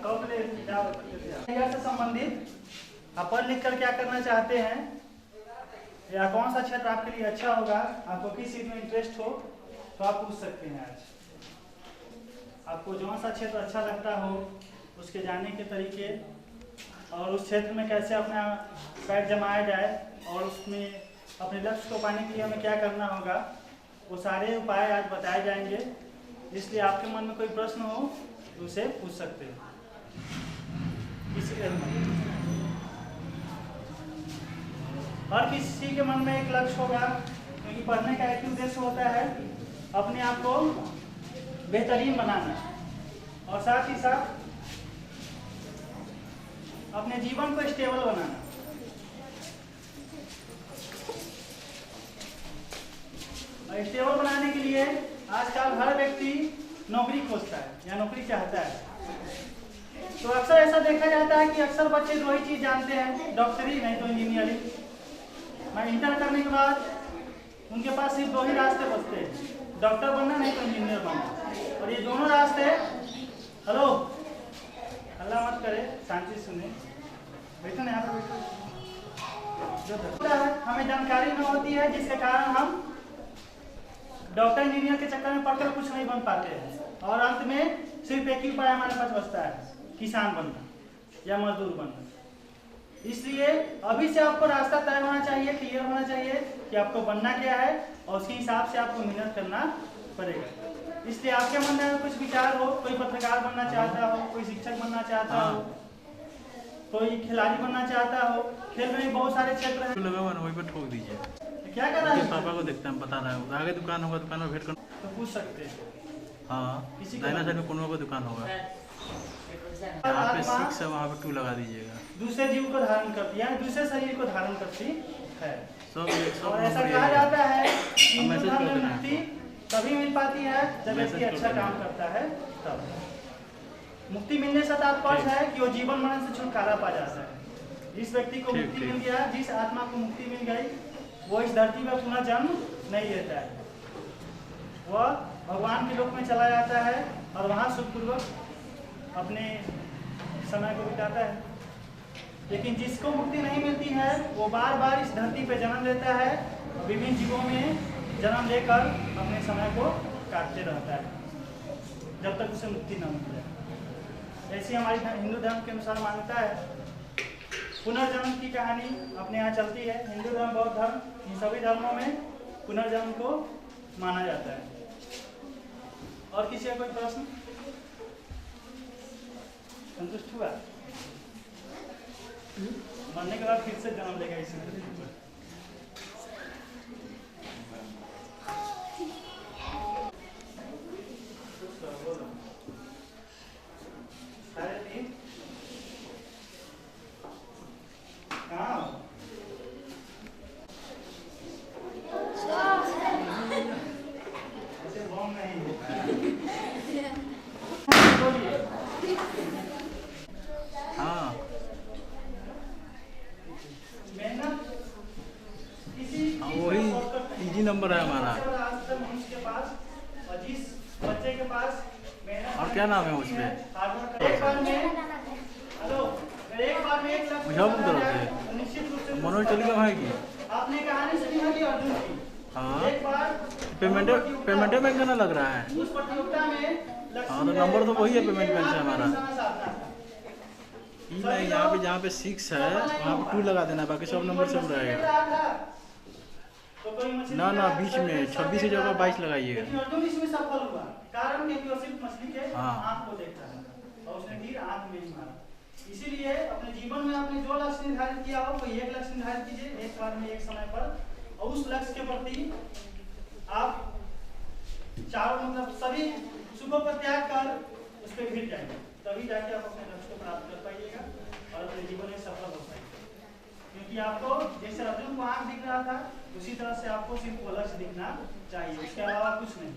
से संबंधित आप पढ़ लिख कर क्या करना चाहते हैं या कौन सा क्षेत्र आपके लिए अच्छा होगा, आपको किस चीज में इंटरेस्ट हो, तो आप पूछ सकते हैं। आज आपको जो सा क्षेत्र अच्छा लगता हो उसके जाने के तरीके और उस क्षेत्र में कैसे अपना पैर जमाया जाए और उसमें अपने लक्ष्य को पाने के लिए हमें क्या करना होगा, वो सारे उपाय आज बताए जाएंगे। इसलिए आपके मन में कोई प्रश्न हो तो उसे पूछ सकते हैं। हर किसी के मन में एक लक्ष्य होगा, क्योंकि पढ़ने का एक उद्देश्य होता है अपने आप को बेहतरीन बनाना और साथ ही साथ अपने जीवन को स्टेबल बनाना। और स्टेबल बनाने के लिए आजकल हर व्यक्ति नौकरी खोजता है या नौकरी चाहता है। तो अक्सर ऐसा देखा जाता है कि अक्सर बच्चे दो ही चीज जानते हैं, डॉक्टरी नहीं तो इंजीनियरिंग। मैं इंटर करने के बाद उनके पास सिर्फ दो ही रास्ते बचते हैं, डॉक्टर बनना नहीं तो इंजीनियर बनना। और ये दोनों रास्ते, हेलो अल्लाह मत करे, शांति सुने, बैठो ना यहाँ पर। हमें जानकारी न होती है जिसके कारण हम डॉक्टर इंजीनियर के चक्कर में पढ़कर कुछ नहीं बन पाते हैं और अंत में सिर्फ एक ही उपाय हमारे पास बचता है, किसान बनना या मजदूर बनना। इसलिए अभी से आपको रास्ता तय होना चाहिए, क्लियर होना चाहिए कि आपको बनना क्या है और उसके हिसाब से आपको मेहनत करना पड़ेगा। इसलिए आपके मन में कुछ विचार हो, कोई पत्रकार बनना चाहता हो, कोई शिक्षक बनना चाहता हो, कोई खिलाड़ी बनना चाहता हो, खेल में बहुत सारे क्षेत्र हैं। वही पर ठोक दीजिए। क्या कर रहा है? पापा को देखते हैं, बता रहा है आगे दुकान होगा, दुकान में भेंट कर तो पूछ सकते हैं। हाँ, दाहिना साइड में कोनो का दुकान होगा, यहाँ पे 6 है, वहाँ पे 2 लगा दीजिएगा। दूसरे जीव को धारण करती है, दूसरे शरीर को धारण करती है। सब और ऐसा कहा जाता है कि हिंदू धर्म में मुक्ति तभी मिल पाती है जब व्यक्ति अच्छा काम करता है तब। मुक्ति मिलने से तात्पर्य है कि वो जीवन मरण से छुटकारा पा जाता है। जिस व्यक्ति को मुक्ति मिल गया, जिस आत्मा को मुक्ति मिल गई, वो इस धरती में पुनः जन्म नहीं लेता है, वह भगवान के लोक में चला जाता है और वहाँ सुखपूर्वक अपने समय को बिताता है। लेकिन जिसको मुक्ति नहीं मिलती है वो बार बार इस धरती पे जन्म लेता है और विभिन्न जीवों में जन्म लेकर अपने समय को काटते रहता है जब तक उसे मुक्ति न मिल जाए। ऐसी हमारी हिंदू धर्म के अनुसार मान्यता है। पुनर्जन्म की कहानी अपने यहाँ चलती है। हिंदू धर्म, बौद्ध धर्म, इन सभी धर्मों में पुनर्जन्म को माना जाता है। और किसी का कोई प्रश्न? संतुष्ट हुआ? मरने के बाद फिर से जन्म लेगा इसी में। वही इजी नंबर है हमारा। और क्या नाम है उसमें? मुजफ्फरपुर तरफ से मनोज टेलीकॉम है कि? आपने कहानी सुनी होगी अर्जुन की। हाँ, एक बार पेमेंट बैंक का ना लग रहा है। उस प्रतियोगिता में हाँ, तो नंबर तो वही है पेमेंट बैंक से हमारा। नहीं, यहाँ पे जहाँ पे 6 है वहाँ पे 2 लगा देना, बाकी सब नंबर सब रहेगा। ना ना, बीच में 26 की जगह 22 लगाइएगा। अर्जुन इसमें सफल हुआ, कारण क्योंकि वो सिर्फ मछली के हाँ, आँख को देखता है और उसने तीर आँख में ही मारा। इसीलिए अपने जीवन में आपने जो लक्ष्य निर्धारित किया हो, कोई एक लक्ष्य निर्धारित कीजिए एक बार में, एक समय पर, और उस लक्ष्य के प्रति आप चारों मतलब सभी सुखों का त्याग कर उस पर भिड़ जाएंगे, तभी जाके आप अपने लक्ष्य को प्राप्त कर पाइएगा और अपने जीवन में सफल हो पाएंगे। क्योंकि आपको जैसे अर्जुन को आँख दिख रहा था, उसी तरह से आपको सिर्फ वो लक्ष्य दिखना चाहिए, इसके अलावा कुछ नहीं।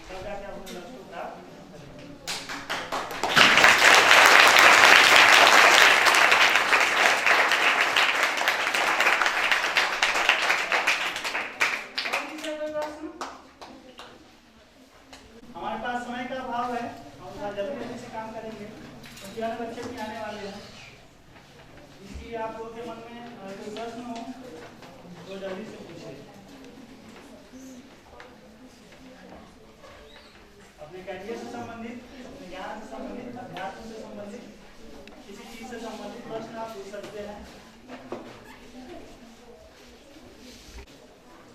तब जाके आप अपने लक्ष्य को प्राप्त करेंगे। हमारे पास समय का अभाव है, हम जल्दी से काम करेंगे। इम्तिहान बच्चे भी आने वाले हैं, इसलिए आप लोगों के मन में कोई प्रश्न हो तो जल्दी से पूछे। अपने कैरियर से संबंधित, अपने ज्ञान से संबंधित, अध्यात्म से संबंधित, किसी चीज से संबंधित प्रश्न आप पूछ सकते हैं।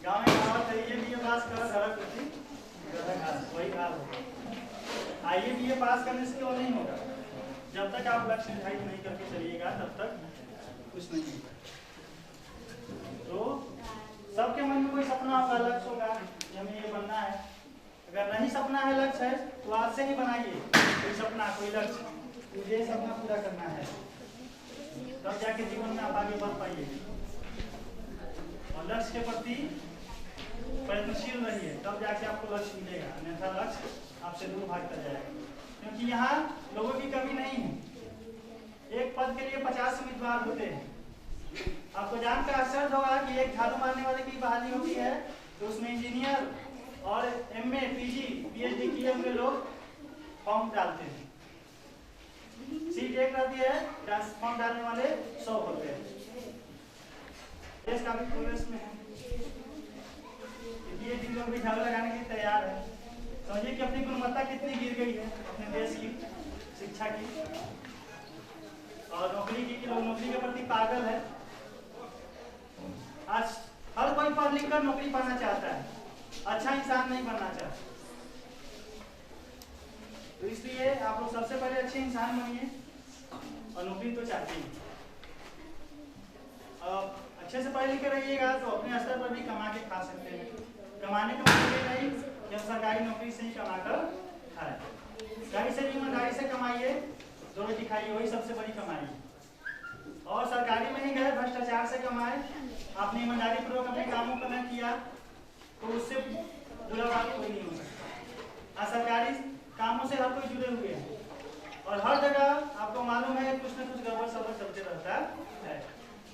गाँव में कहावत है, ये बीए पास कर घर कुर्सी वही हाल होगा। आइए बीए पास करने से क्यों नहीं होगा? जब तक आप लक्ष्य निर्धारित नहीं करके चलिएगा तब तक कुछ नहीं होगा। तो सबके मन में कोई सपना होगा, लक्ष्य होगा कि हमें ये बनना है। अगर नहीं सपना है, लक्ष्य है, तो आज से ही बनाइए कोई सपना, कोई लक्ष्य, मुझे ये सपना पूरा करना है, तब जाके जीवन में आप आगे बढ़ पाइए। और लक्ष्य के प्रति प्रयत्नशील रहिए, तब जाके आपको लक्ष्य मिलेगा, अन्यथा लक्ष्य आपसे दूर भागता जाएगा। क्योंकि यहाँ लोगों की कमी नहीं है, एक पद के लिए 50 उम्मीदवार होते हैं। आपको जानकर आश्चर्य होगा कि एक झाड़ू मारने वाले की बहाली होती है तो उसमें इंजीनियर और एमए, पीजी, पीएचडी किए हुए लोग फॉर्म डालते हैं। सीट एक रहती है, फॉर्म डालने वाले 100 होते हैं। देश काफी प्रोग्रेस में है, पीएचडी लोग भी झाड़ू लगाने के लिए तैयार है। समझिए कि अपनी गुणवत्ता कितनी गिर गई है अपने देश की शिक्षा की, और नौकरी की लोग नौकरी के प्रति पागल है। आज हर कोई पढ़ लिख कर नौकरी पाना चाहता है, अच्छा इंसान नहीं बनना चाहता। तो इसलिए आप लोग सबसे पहले अच्छे इंसान बनिए और नौकरी तो चाहते ही। अच्छे से पढ़ लिख रहिएगा तो अपने स्तर पर भी कमा के खा सकते हैं। कमाने का मतलब ये नहीं कि हम सरकारी नौकरी से ही कमाकर खाए, गाड़ी से भी ईमानदारी से कमाइए, दोनों दिखाइए, वही सबसे बड़ी कमाई। और सरकारी में ही गए भ्रष्टाचार से कमाए, आपने ईमानदारी पूर्वक अपने कामों को न किया तो उससे बुरा बात कोई नहीं हो सकता। सरकारी कामों से हर कोई जुड़े हुए हैं और हर जगह आपको मालूम है कुछ न कुछ गड़बड़ सड़बड़ चलते रहता है।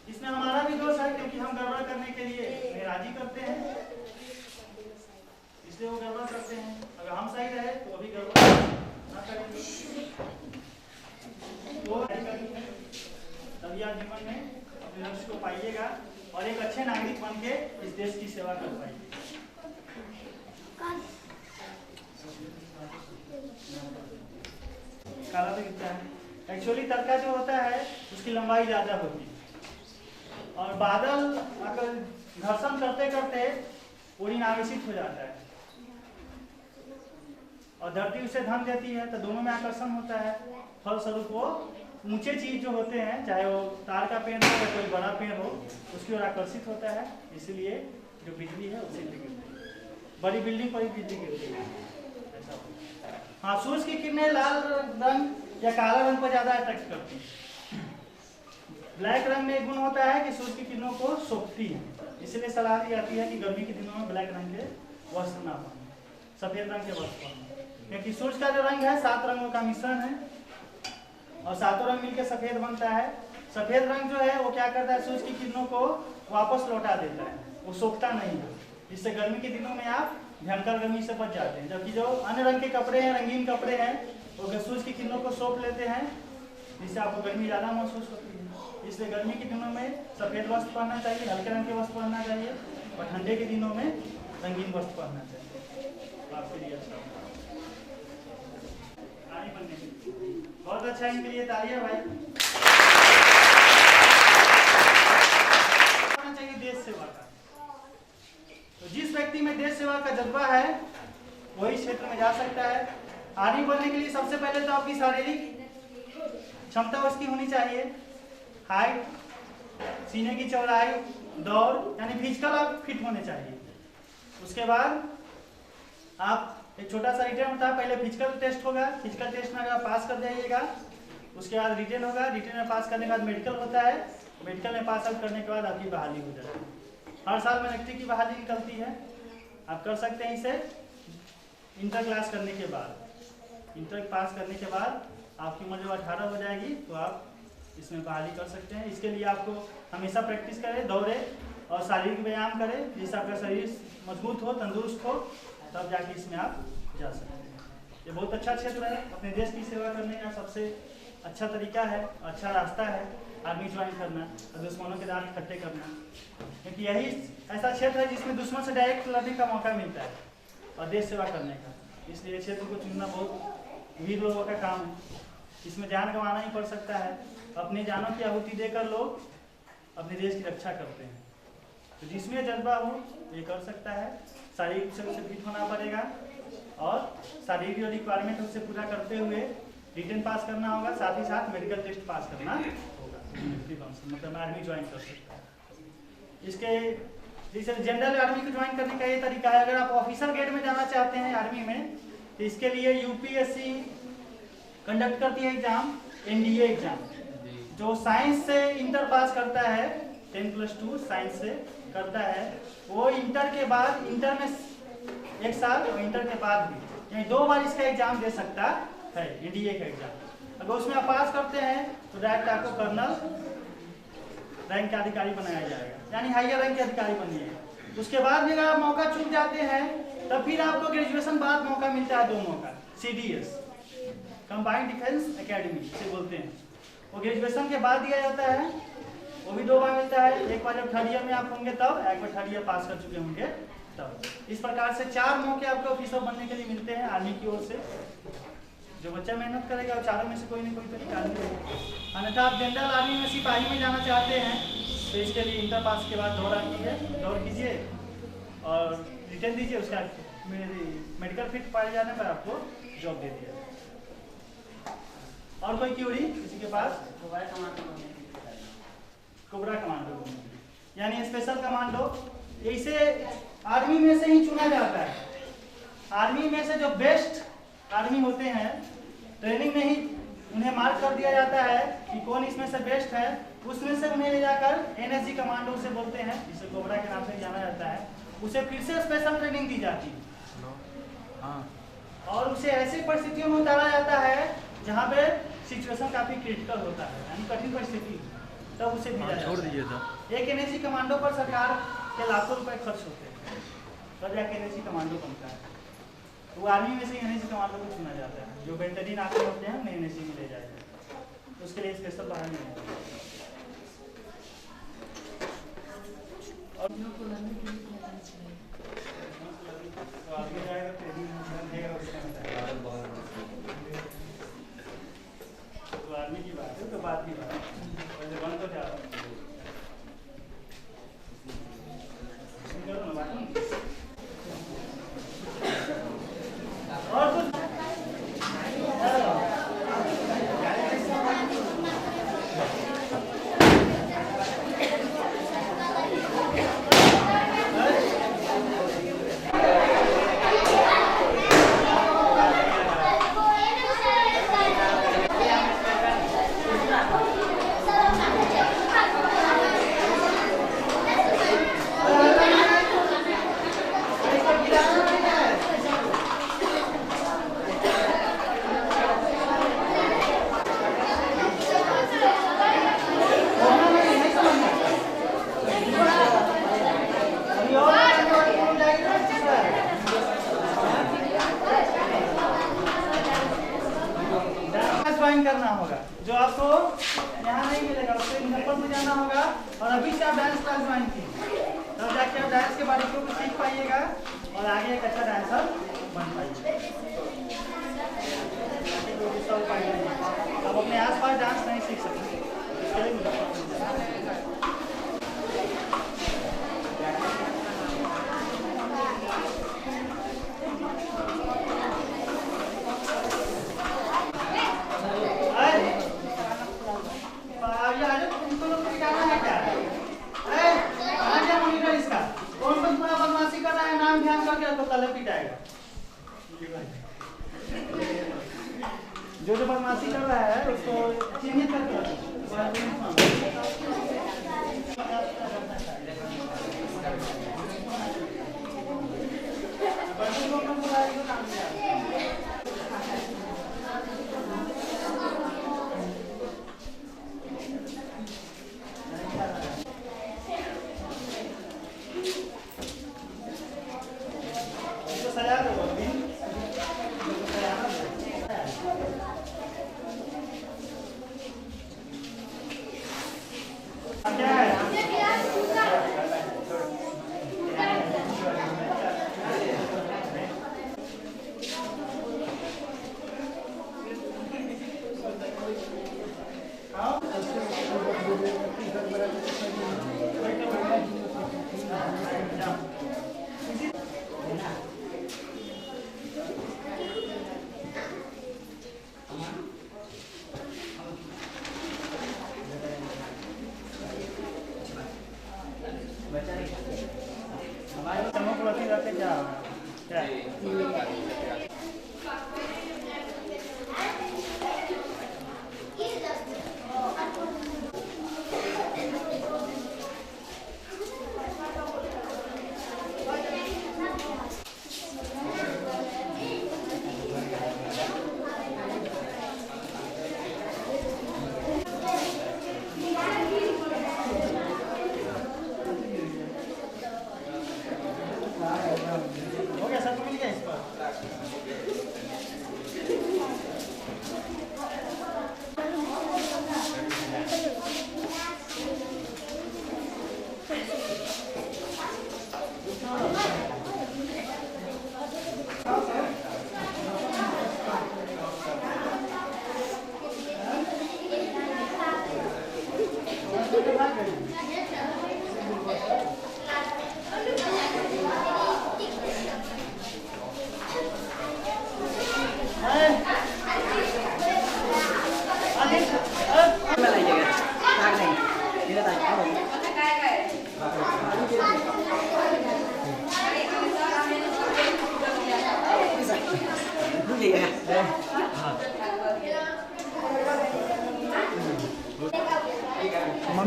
इसमें हमारा भी दोष है क्योंकि हम गड़बड़ करने के लिए नाराजी करते हैं, इसलिए वो गड़बड़ करते हैं। अगर हम सही रहे तो अभी गड़बड़ ना करेंगे, तभी आप जीवन में अपने लक्ष्य को पाइएगा और एक अच्छे नागरिक बन के इस देश की सेवा कर पाइए। काला तो कितना है? एक्चुअली तड़का जो होता है उसकी लंबाई ज्यादा होती है और बादल अगर घर्षण करते करते पूरी आवेशित हो जाता है और धरती उसे धन देती है, तो दोनों में आकर्षण होता है। फलस्वरूप वो ऊंचे चीज जो होते हैं, चाहे वो तार का पेड़ हो या कोई बड़ा पेड़ हो, उसकी ओर आकर्षित होता है। इसलिए जो बिजली है उसे गिरती है, बड़ी बिल्डिंग पर ही बिजली गिरती है। हाँ, सूरज की किरणें लाल रंग या काला रंग पर ज्यादा अट्रैक्ट करती है। ब्लैक रंग में एक गुण होता है कि सूरज की किरणों को सोखती है, इसलिए सलाह दी जाती है कि गर्मी के दिनों में ब्लैक रंग के वस्त्र ना पहने, सफेद रंग के वस्त्र पहने। क्योंकि सूरज का जो रंग है 7 रंगों का मिश्रण है और 7 रंग मिलकर सफेद बनता है। सफेद रंग जो है वो क्या करता है, सूरज की किरणों को वापस लौटा देता है, वो सोखता नहीं है, जिससे गर्मी के दिनों में आप भयंकर गर्मी से बच जाते हैं। जबकि जो अन्य रंग के कपड़े हैं, रंगीन कपड़े हैं, वो सूरज की किरणों को सोख लेते हैं, जिससे आपको गर्मी ज्यादा महसूस होती है। इसलिए गर्मी के दिनों में सफेद वस्त्र पहनना चाहिए, हल्के रंग के वस्त्र पहनना चाहिए और ठंडे के दिनों में रंगीन वस्त्र पहनना चाहिए, आपके लिए अच्छा होगा। बहुत अच्छा, इनके लिए तालियां भाई। चाहिए देश सेवा का, तो जिस व्यक्ति में देश सेवा का जज्बा है वही क्षेत्र में जा सकता है। आर्मी बनने के लिए सबसे पहले तो आपकी शारीरिक क्षमता उसकी होनी चाहिए, हाइट, सीने की चौड़ाई, दौड़, यानी फिजिकल आप फिट होने चाहिए। उसके बाद आप एक छोटा सा रिटर्न होता है, पहले फिजिकल टेस्ट होगा, फिजिकल टेस्ट में अगर पास कर जाइएगा उसके बाद रिटर्न होगा, रिटर्न में पास करने के बाद मेडिकल होता है, मेडिकल में पास आउट करने के बाद आपकी बहाली हो जाएगी। हर साल मिलिट्री की बहाली निकलती है, आप कर सकते हैं इसे इंटर क्लास करने के बाद। इंटर पास करने के बाद आपकी उम्र जब 18 हो जाएगी तो आप इसमें बहाली कर सकते हैं। इसके लिए आपको हमेशा प्रैक्टिस करें, दौड़े और शारीरिक व्यायाम करें, जिससे आपका शरीर मजबूत हो, तंदुरुस्त हो, तब जाके इसमें आप जा सकते हैं। ये बहुत अच्छा क्षेत्र है, अपने देश की सेवा करने का सबसे अच्छा तरीका है, अच्छा रास्ता है आर्मी ज्वाइन करना और दुश्मनों के दांत खट्टे करना, क्योंकि यही ऐसा क्षेत्र है जिसमें दुश्मन से डायरेक्ट लड़ने का मौका मिलता है और देश सेवा करने का। इसलिए क्षेत्र को चुनना बहुत वीर लोगों का काम है। इसमें जान गंवाना ही पड़ सकता है, अपनी जानों की आहुति देकर लोग अपने देश की रक्षा करते हैं। तो जिसमें जज्बा हो ये कर सकता है। शारीरिक रूप से उसे फिट होना पड़ेगा और शारीरिक जो रिक्वायरमेंट उसे पूरा करते हुए रिटन पास करना होगा, साथ ही साथ मेडिकल टेस्ट पास करना होगा, मतलब आर्मी ज्वाइन कर सकता है। इसके जैसे जनरल आर्मी को ज्वाइन करने का ये तरीका है। अगर आप ऑफिसर ग्रेड में जाना चाहते हैं आर्मी में, तो इसके लिए यूपीएससी कंडक्ट करती है एग्जाम, एनडीए एग्जाम, जो साइंस से इंटर पास करता है, 10+2 साइंस से करता है, वो इंटर के बाद, इंटर में 1 साल और इंटर के बाद भी यानी 2 बार इसका एग्जाम दे सकता है, एनडीए का एग्जाम। अगर उसमें आप पास करते हैं तो डायरेक्ट आपको कर्नल रैंक का अधिकारी बनाया जाएगा, यानी हायर रैंक के अधिकारी बनिए। उसके बाद भी अगर आप मौका चूक जाते हैं तब फिर आपको ग्रेजुएशन बाद मौका मिलता है, 2 मौका, CDS कंबाइंड डिफेंस एकेडमी से बोलते हैं, वो ग्रेजुएशन के बाद दिया जाता है, वो भी 2 बार मिलता है। एक बार जब 3rd ईयर में आप होंगे तब, एक बार 3rd ईयर पास कर चुके होंगे तब। इस प्रकार से 4 मौके आपको ऑफिसर बनने के लिए मिलते हैं आर्मी की ओर से। जो बच्चा मेहनत करेगा और 4 में से कोई ना कोई तो निकाल देगा। अन्यथा आप जनरल आर्मी में सिपाही में जाना चाहते हैं तो इसके लिए इंटर पास के बाद दौड़ कीजिए और रिटर्न दीजिए, उसका मेडिकल फिट पाए जाने पर आपको जॉब दे दिया। और कोई क्यूरी किसी के पास? कोबरा कमांडो यानी स्पेशल कमांडो, इसे आर्मी में से ही चुना जाता है। आर्मी में से जो बेस्ट आर्मी होते हैं, ट्रेनिंग में ही उन्हें मार्क कर दिया जाता है कि कौन इसमें से बेस्ट है, उसमें से उन्हें ले जाकर एनएसजी कमांडो से बोलते हैं, जिसे कोबरा के नाम से जाना जाता है, उसे फिर से स्पेशल ट्रेनिंग दी जाती है और उसे ऐसी परिस्थितियों में उतारा जाता है जहाँ पे सिचुएशन काफी क्रिटिकल होता है, यानी कठिन परिस्थिति, तब उसे भेजा जाता है। एक एनएसजी कमांडो पर सरकार के लाखों रुपए खर्च होते हैं, तब जाके एनएसजी कमांडो बनता है। वो आर्मी में से एनएसजी कमांडो को चुना जाता है, जो बेहतरीन आर्मी होते हैं उन्हें एनएसजी में ले जाएगा, उसके लिए स्पेशल बाहर नहीं है। आगे जाएगा तो आर्मी की बात है, तो बात की बात पहले बन तो जा और कुछ करना होगा, जो आपको यहाँ नहीं मिलेगा, उसको मुजफ्फरपुर में जाना होगा। और अभी से आप डांस क्लास ज्वाइन कीजिए, तब जाके आप डांस के बारीकियों को सीख पाइएगा और आगे एक अच्छा डांसर बन पाइएगा। आप अपने आसपास डांस नहीं सीख सकते, इसके लिए मुजफ्फरपुर जाना। जो बदमाशी कर रहा है उसको चिन्हित करके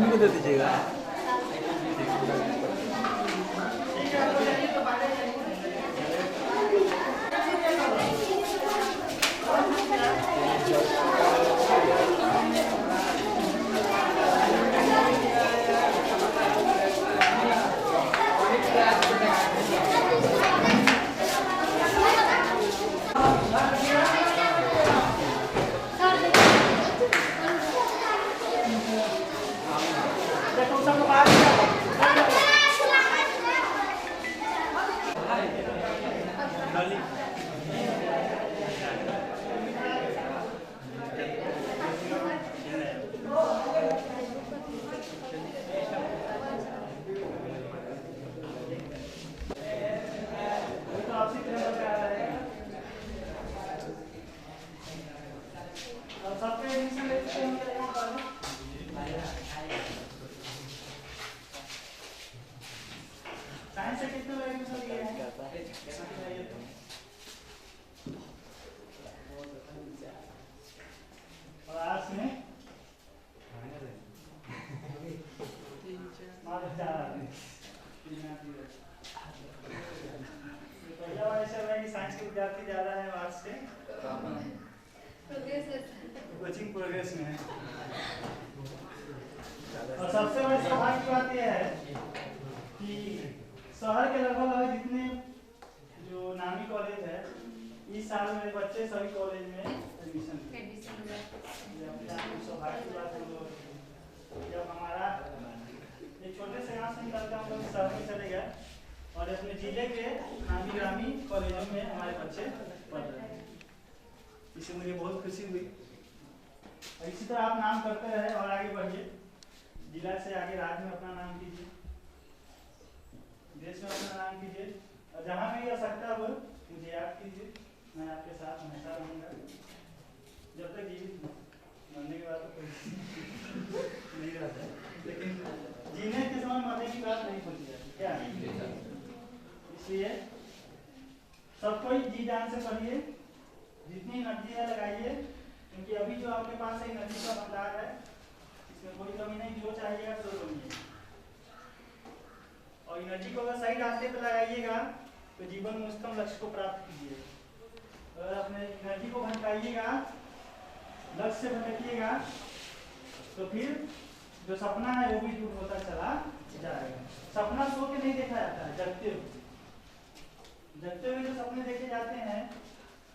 मम्मी को दे दीजिएगा। ठीक है, आपको चाहिए तो बाहर जाइए। देखो सब बाहर तो आपसी नंबर पे आ जाएगा। और सबके एडमिशन लेते हैं यहाँ पर। साइंस से कितने लोग एडमिशन लिए हैं? और आर्ट्स में पहला वाला ऐसा है कि साइंस के विद्यार्थी ज्यादा है आर्ट्स से, कोचिंग प्रोग्रेस में है। और सबसे बड़ी सौभाग्य की बात यह है कि शहर के लगभग जितने जो नामी कॉलेज है, इस साल मेरे बच्चे सभी कॉलेज में एडमिशन सौभाग्य की बात है। जब हमारा एक छोटे से गांव से निकलकर हम लोग शहर में चले गए और अपने जिले के नामी ग्रामी कॉलेजों में हमारे बच्चे पढ़ रहे हैं, इससे मुझे बहुत खुशी हुई। और इसी तरह आप नाम करते रहे और आगे बढ़िए, जिला से आगे राज्य में अपना नाम कीजिए, देश में अपना नाम कीजिए, और जहाँ भी आवश्यकता हो मुझे याद कीजिए, मैं आपके साथ हमेशा रहूँगा जब तक जीवित हूँ। मरने के बाद तो नहीं रहता है, लेकिन जीने के समय मरने की बात नहीं होती है क्या? इसलिए सब कोई जी जान से पढ़िए, जितनी एनर्जी है लगाइए, क्योंकि अभी जो आपके पास एनर्जी का भंडार है इसमें कोई कमी नहीं, जो चाहिएगा तो बनिए। और एनर्जी को अगर सही रास्ते पर लगाइएगा तो जीवन में उत्तम लक्ष्य को प्राप्त कीजिए। अगर अपने एनर्जी को भटकाइएगा, लक्ष्य से भटकिएगा, तो फिर जो सपना है वो भी दूर होता चला जाएगा। सपना सो के नहीं देखा जाता है, जगते हुए जो सपने देखे जाते हैं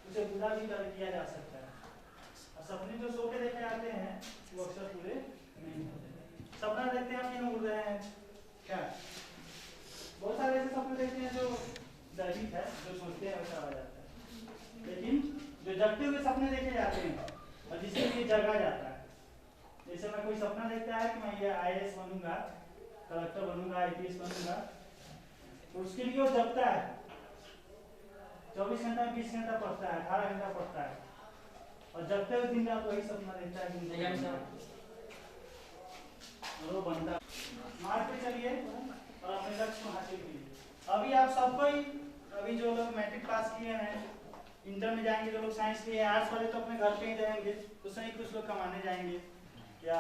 उसे पूरा भी कर किया जा सकता है, और सपने जो सो के देखे जाते हैं वो अक्सर पूरे नहीं होते। सपना देखते हैं हम उड़ रहे हैं क्या? बहुत सारे ऐसे सपने देखते हैं जो दैविक है, जो सोचते हैं वैसा हो जाता है, लेकिन जो जगते हुए सपने देखे जाते हैं और जिसके लिए जगा जाता है, जैसे मैं कोई सपना देखता है कि मैं ये IAS बनूंगा, कलेक्टर बनूंगा, IPS बनूंगा, तो उसके लिए वो जगता है, 24 घंटा 20 घंटा पढ़ता है, 18 घंटा पढ़ता है, और जगते हुए दिन रात वही सपना देखता है कि वो बनता। मार्ग पे चलिए और अपने लक्ष्य को हासिल कीजिए। अभी आप सब कोई, अभी जो लोग मैट्रिक पास किए हैं, इंटर में जाएंगे, जो लोग साइंस लिए, आर्ट्स वाले तो अपने घर पे ही रहेंगे, उसमें ही कुछ लोग कमाने जाएंगे, या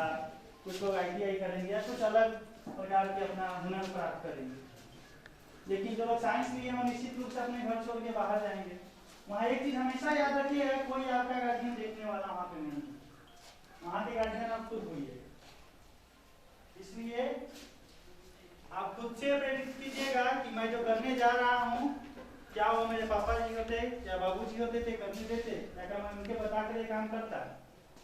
कुछ लोग ITI करेंगे, या कुछ अलग प्रकार के अपना हुनर प्राप्त करेंगे। लेकिन जो लोग साइंस लिए हैं वो निश्चित रूप से अपने घर छोड़ के बाहर जाएंगे। वहाँ एक चीज हमेशा याद रखिएगा, कोई आपका गार्जियन देखने वाला वहाँ पे नहीं, वहाँ के गार्जियन आप खुद होइए। इसलिए आप खुद से प्रेरित कीजिएगा कि मैं जो करने जा रहा हूँ, क्या वो मेरे पापा जी होते या बाबूजी होते थे करने देते, या मैं उनके बता कर ये काम करता,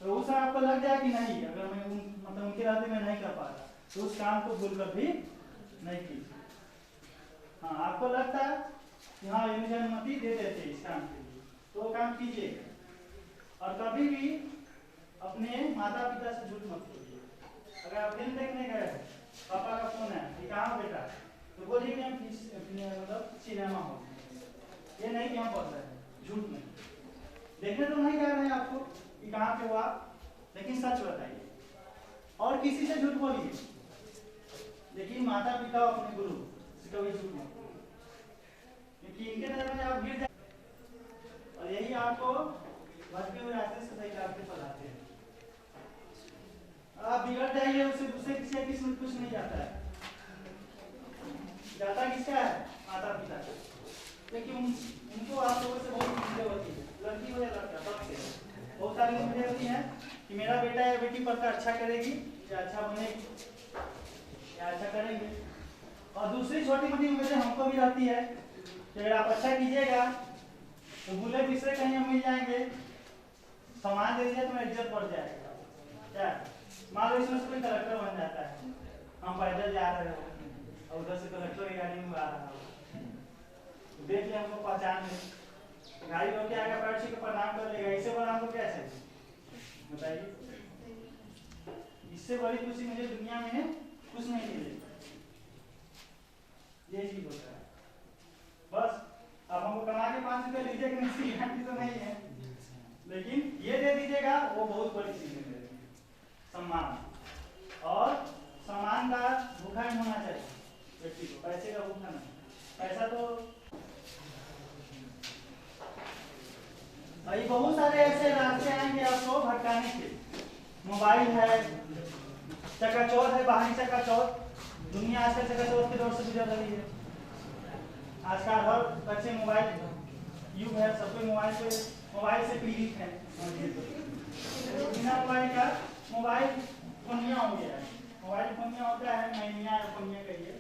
तो उस आपको लग जाए कि नहीं, अगर मैं मतलब उनके रास्ते में नहीं कर पा रहा तो उस काम को भूल कर भी नहीं कीजिए। हाँ, आपको लगता है कि हाँ ये मुझे अनुमति दे देते इस काम के लिए, तो वो काम कीजिएगा। और कभी भी अपने माता पिता से झूठ मत बोलिए। अगर आप फिल्म देखने गए, पापा का फोन है कि कहाँ हो बेटा, तो बोलिए कि हम मतलब सिनेमा हो, ये नहीं कि हम पढ़ रहे हैं, झूठ नहीं। देखने तो नहीं कह रहे हैं आपको कि कहाँ पे हो आप, लेकिन सच बताइए। और किसी से झूठ बोलिए, लेकिन माता पिता अपने गुरु से कभी झूठ मत बोलिए, क्योंकि इनके नजर में आप गिर जाए और यही आपको भटके हुए रास्ते से सही रास्ते पर लाते हैं। आप बिगड़ जाइए चाहिए उसे दूसरे किसी या किसी में कुछ नहीं जाता है, जाता किसका है? माता पिता का। लेकिन उनको आप लोगों से बहुत उम्मीदें होती है, लड़की हो या लड़का, सबसे बहुत सारी उम्मीदें होती हैं कि मेरा बेटा या बेटी पढ़कर अच्छा करेगी या अच्छा बनेगी या अच्छा करेंगे। और दूसरी छोटी मोटी उम्मीदें हमको भी रहती है कि अगर आप अच्छा कीजिएगा तो भूले बिसरे कहीं हम मिल जाएंगे, सामान दे दिया तो मेरा इज्जत बढ़ जाएगा। क्या मान लो इसमें से कोई कलेक्टर बन जाता है, हम पैदल जा रहे हो और उधर से कलेक्टर की गाड़ी में आ रहा हो, तो देख ले हमको पहचान ले, गाड़ी रोके आगे पैर के प्रणाम कर लेगा, इससे बड़ा हमको क्या चाहिए बताइए? इससे बड़ी खुशी मुझे दुनिया में कुछ नहीं मिलेगी। ये चीज होता है। बस अब हमको कमा के 5 रुपये लीजिए कि इसकी गारंटी तो नहीं है, लेकिन ये दे दीजिएगा वो बहुत बड़ी चीज है मेरे लिए। सम्मान, और सम्मान का भूखा नहीं होना चाहिए व्यक्ति को, पैसे का भूखा नहीं। पैसा तो अभी बहुत सारे ऐसे रास्ते आएंगे आपको भटकाने के। मोबाइल है, चकाचौंध है, बाहरी चकाचौंध। दुनिया आजकल चकाचौंध के दौर से गुजर रही है। आजकल हर बच्चे मोबाइल युग है, सब कोई मोबाइल से पीड़ित है। बिना मोबाइल का मोबाइल फोनिया हो गया है। मोबाइल फोनिया होता है, मैनिया या फोनिया कहिए,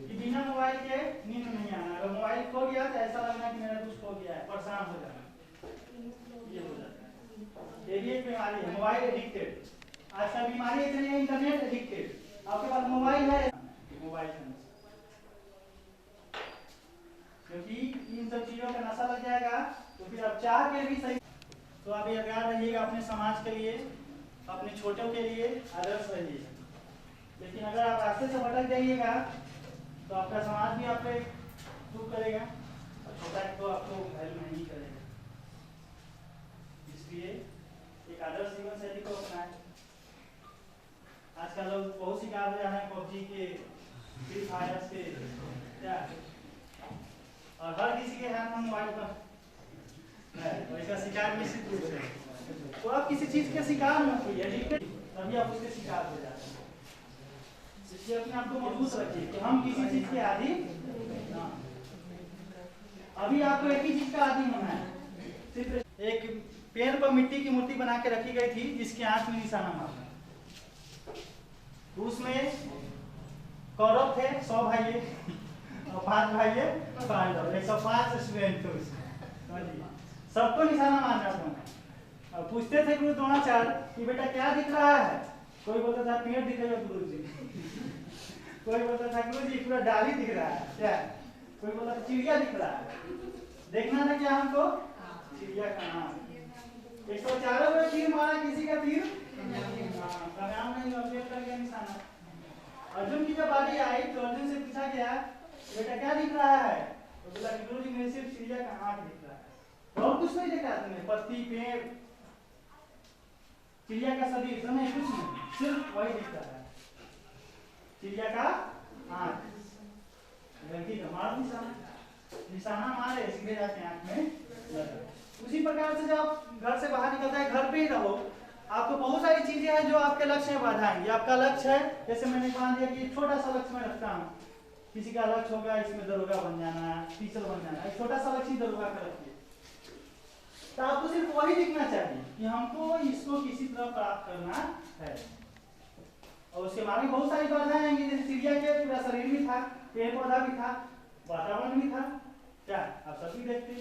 कि बिना मोबाइल के नींद नहीं आना। अगर मोबाइल खो गया तो ऐसा लगना कि मेरा कुछ खो गया है, परेशान हो जाना, ये हो जाता है। ये भी एक बीमारी है, मोबाइल एडिक्टेड। आज का बीमारी इतनी है, इंटरनेट एडिक्टेड। आपके पास मोबाइल है, मोबाइल क्योंकि इन सब चीजों का नशा लग जाएगा तो फिर आप चाह के भी सही। तो आप ये याद रहिएगा, अपने समाज के लिए, अपने छोटों के लिए आदर्श रहिए। लेकिन अगर आप रास्ते से भटक जाइएगा तो आपका समाज भी आप पे दुख करेगा और छोटा तो आपको वैल्यू नहीं करेगा। इसलिए एक आदर्श जीवन शैली को अपनाएं। आजकल लोग बहुत शिकार हो रहे हैं पबजी के, फ्री फायर के, क्या, और हर किसी के हाथ में मोबाइल पर वैसा शिकार निश्चित रूप से। तो आप किसी चीज के शिकार मत होइए, तभी आप उसके शिकार हो जाते हैं। इसलिए अपने आप को मजबूत रखिए कि हम किसी चीज के आदी ना। अभी आपको एक ही चीज का आदी होना है। सिर्फ एक पेड़ पर मिट्टी की मूर्ति बना के रखी गई थी जिसके आंख में निशाना मारना। उसमें कौरव थे 100 भाई और 5 भाई 105 स्टूडेंट थे उसमें, सबको निशाना मारना था। और पूछते थे गुरु द्रोणाचार्य कि बेटा क्या दिख रहा है? कोई बोलता था पेड़ दिख रहा है गुरु जी, कोई बोलता था गुरु जी पूरा डाली दिख रहा है, क्या, कोई बोलता था चिड़िया दिख रहा है। देखना था क्या हमको? चिड़िया का नाम। 104 में तीर मारा, किसी का तीर कामयाब नहीं हुआ, पेड़ कर गया निशाना। अर्जुन की जब बारी आई तो अर्जुन से पूछा गया बेटा क्या दिख रहा है? तो बोला कि गुरु जी मेरे सिर्फ चिड़िया का आंख दिख रहा है, और कुछ नहीं दिख रहा तुम्हें, पत्ती पेड़ चिड़िया का शरीर नहीं, कुछ नहीं, सिर्फ वही दिख रहा है, चिड़िया का आंख। लड़की का मार निशाना मारे, सीधे जाके आंख में लगा। उसी प्रकार से जब आप घर से बाहर निकलते हैं, घर पे ही रहो, आपको बहुत सारी चीजें हैं जो आपके लक्ष्य में बाधा आएंगी। आपका लक्ष्य है, जैसे मैंने मान लिया कि छोटा सा लक्ष्य मैं रखता हूँ, किसी का लक्ष्य होगा इसमें दरोगा बन जाना, टीचर बन जाना, एक छोटा सा लक्ष्य दरोगा का रखिए। तो आपको सिर्फ वही दिखना चाहिए कि हमको इसको किसी तरह प्राप्त करना है। और उसके बाद बहुत सारी बाधाएं आएंगी, जैसे चिड़िया के पूरा शरीर भी था, पेड़ पौधा भी था, वातावरण भी था, क्या आप सभी देखते।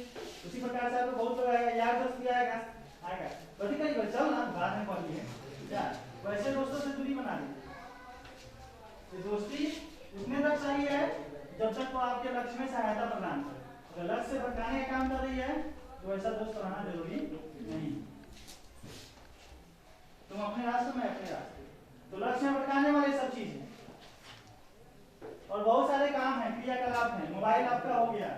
उसी प्रकार से आपको बहुत लोग आएगा, यार दोस्त भी आएगा कभी कभी चल ना बाद में पढ़िए, क्या वैसे दोस्तों से दूरी बना लीजिए। दोस्ती उतने तक सही है जब तक वो आपके लक्ष्य में सहायता प्रदान करे। अगर लक्ष्य से भटकाने का काम कर रही है तो ऐसा दोस्त रहना जरूरी नहीं। तुम अपने रास्ते में अपने रास्ते, तो लक्ष्य में भटकाने वाले सब चीज है। और बहुत सारे काम हैं, क्रियाकलाप हैं। मोबाइल आपका हो गया,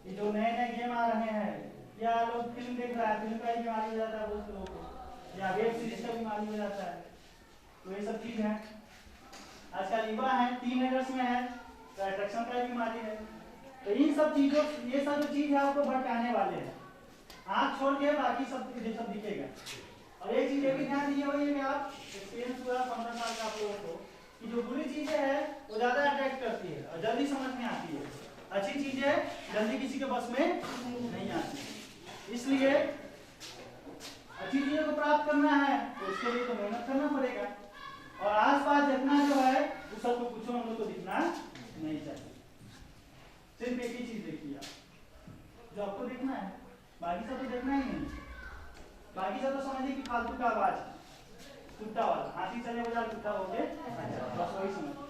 ये जो नए नए गेम आ रहे हैं, या लोग फिल्म देख रहा है, फिल्म का ही बीमारी हो जाता है बहुत लोगों को, या वेब सीरीज का बीमारी हो जाता है। तो ये सब चीज है। आजकल युवा है, टीनेजर्स में है तो अट्रैक्शन का बीमारी है। तो इन सब चीजों, ये सब जो चीज है आपको भटकाने वाले हैं। आँख छोड़ के बाकी सब दिखेगा। और एक चीज ये भी ध्यान दीजिए, वही है कि आप एक्सपीरियंस हुआ 15 साल कि जो बुरी चीजें है वो ज्यादा अट्रैक्ट करती है और जल्दी समझ में आती है, अच्छी चीजें जल्दी किसी के बस में नहीं आती। इसलिए अच्छी चीजों को प्राप्त करना है तो उसके लिए तो मेहनत करना पड़ेगा, और आसपास जितना जो है उस सबको कुछ हम लोग को दिखना नहीं चाहिए। सिर्फ एक ही चीज देखिए आप जो आपको देखना है, बाकी सब तो देखना ही नहीं। बाकी सब तो समझिए कि फालतू का आवाज, कुत्ता वाला, हाथी चले बजा कुत्ता हो गए, बस वही समझिए।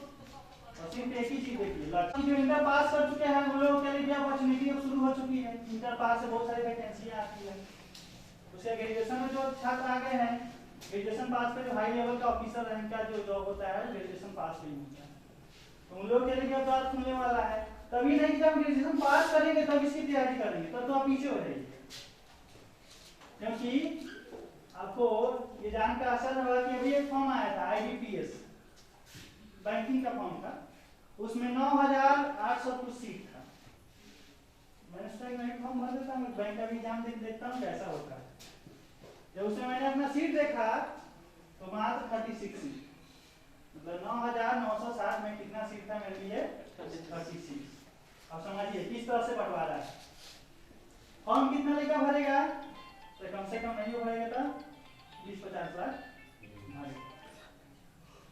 और सिर्फ एक ही चीज देखिए, लड़की जो इंटर पास कर चुके हैं वो लोग के लिए भी अपॉर्चुनिटी अब शुरू हो चुकी है। इंटर पास से बहुत सारी वैकेंसियां आती है। उसके ग्रेजुएशन में जो छात्र आ गए हैं, ग्रेजुएशन पास पे जो हाई लेवल का ऑफिसर रैंक का जो जॉब होता है ग्रेजुएशन पास पे ही होता है, तो उन लोग के लिए भी द्वार खुलने वाला है। तभी नहीं कि जब ग्रेजुएशन पास करेंगे तब इसकी तैयारी करेंगे, तब तो आप पीछे हो जाएंगे। क्योंकि आपको ये जानकर आश्चर्य होगा कि अभी एक फॉर्म आया था IBPS बैंकिंग का फॉर्म था, उसमें 9,800 कुछ सीट था। मैंने सोचा मैं फॉर्म भर देता हूँ, बैंक का भी एग्जाम देखता हूँ कैसा होता है। जब उसमें मैंने अपना सीट देखा तो मात्र 36 सीट, मतलब 9,960 में कितना सीट था मेरे लिए 36। अब समझिए किस तरह से बंटवारा है। फॉर्म कितना लेकर भरेगा, तो कम से कम नहीं हो भरेगा तो 20-50 लाख भरेगा।